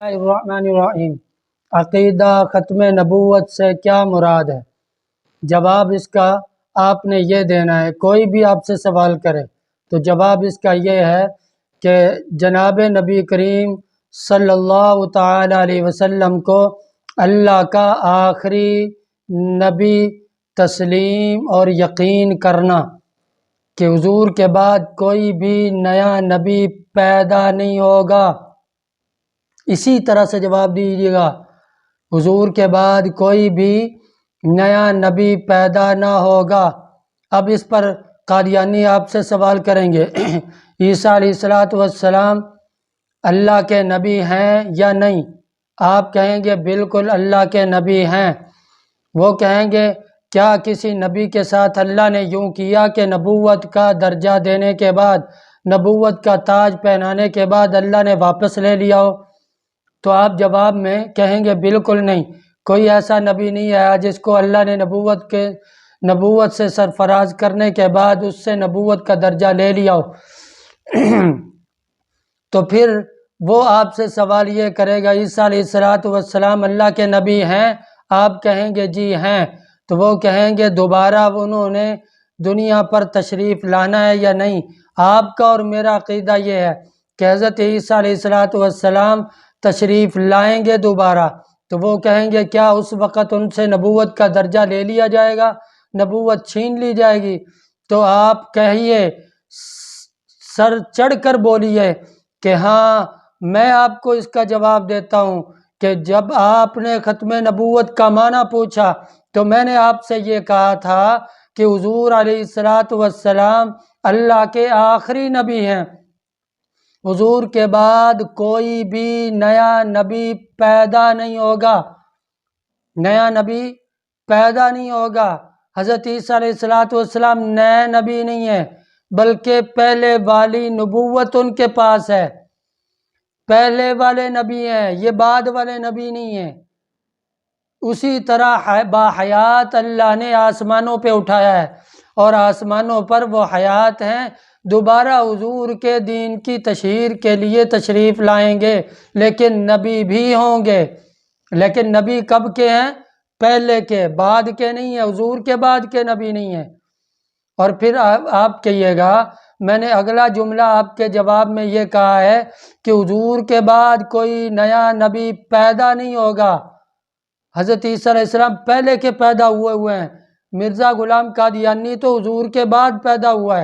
الرحمن الرحیم۔ عقیدہ ختم نبوت سے کیا مراد ہے؟ جواب اس کا آپ نے یہ دینا ہے۔ کوئی بھی آپ سے سوال کرے تو جواب اس کا یہ ہے کہ جناب نبی کریم صلی اللہ تعالی علیہ وسلم کو اللہ کا آخری نبی تسلیم اور یقین کرنا کہ حضور کے بعد کوئی بھی نیا نبی پیدا نہیں ہوگا۔ اسی طرح سے جواب دیجیے گا، حضور کے بعد کوئی بھی نیا نبی پیدا نہ ہوگا۔ اب اس پر قادیانی آپ سے سوال کریں گے عیسیٰ علیہ السلام اللہ کے نبی ہیں یا نہیں؟ آپ کہیں گے بالکل اللہ کے نبی ہیں۔ وہ کہیں گے کیا کسی نبی کے ساتھ اللہ نے یوں کیا کہ نبوت کا درجہ دینے کے بعد، نبوت کا تاج پہنانے کے بعد اللہ نے واپس لے لیا ہو؟ تو آپ جواب میں کہیں گے بالکل نہیں، کوئی ایسا نبی نہیں آیا جس کو اللہ نے نبوت سے سرفراز کرنے کے بعد اس سے نبوت کا درجہ لے لیا ہو۔ تو پھر وہ آپ سے سوال یہ کرے گا عیسیٰ علیہ السلام اللہ کے نبی ہیں؟ آپ کہیں گے جی ہیں۔ تو وہ کہیں گے دوبارہ انہوں نے دنیا پر تشریف لانا ہے یا نہیں؟ آپ کا اور میرا عقیدہ یہ ہے کہ حضرت عیسیٰ علیہ السلام تشریف لائیں گے دوبارہ۔ تو وہ کہیں گے کیا اس وقت ان سے نبوت کا درجہ لے لیا جائے گا، نبوت چھین لی جائے گی؟ تو آپ کہیے، سر چڑھ کر بولیے کہ ہاں، میں آپ کو اس کا جواب دیتا ہوں کہ جب آپ نے ختم نبوت کا معنی پوچھا تو میں نے آپ سے یہ کہا تھا کہ حضور علیہ السلام اللہ کے آخری نبی ہیں۔ حضور کے بعد کوئی بھی نیا نبی پیدا نہیں ہوگا، نیا نبی پیدا نہیں ہوگا۔ حضرت عیسیٰ علیہ السلام نئے نبی نہیں ہیں، بلکہ پہلے والی نبوت ان کے پاس ہے، پہلے والے نبی ہیں، یہ بعد والے نبی نہیں ہیں۔ اسی طرح باحیات اللہ نے آسمانوں پہ اٹھایا ہے اور آسمانوں پر وہ حیات ہیں، دوبارہ حضور کے دین کی تشہیر کے لیے تشریف لائیں گے، لیکن نبی بھی ہوں گے۔ لیکن نبی کب کے ہیں؟ پہلے کے، بعد کے نہیں ہیں، حضور کے بعد کے نبی نہیں ہیں۔ اور پھر آپ کہیے گا میں نے اگلا جملہ آپ کے جواب میں یہ کہا ہے کہ حضور کے بعد کوئی نیا نبی پیدا نہیں ہوگا۔ حضرت عیسیٰ علیہ السلام پہلے کے پیدا ہوئے ہیں، مرزا غلام قادیانی تو حضور کے بعد پیدا ہوا ہے۔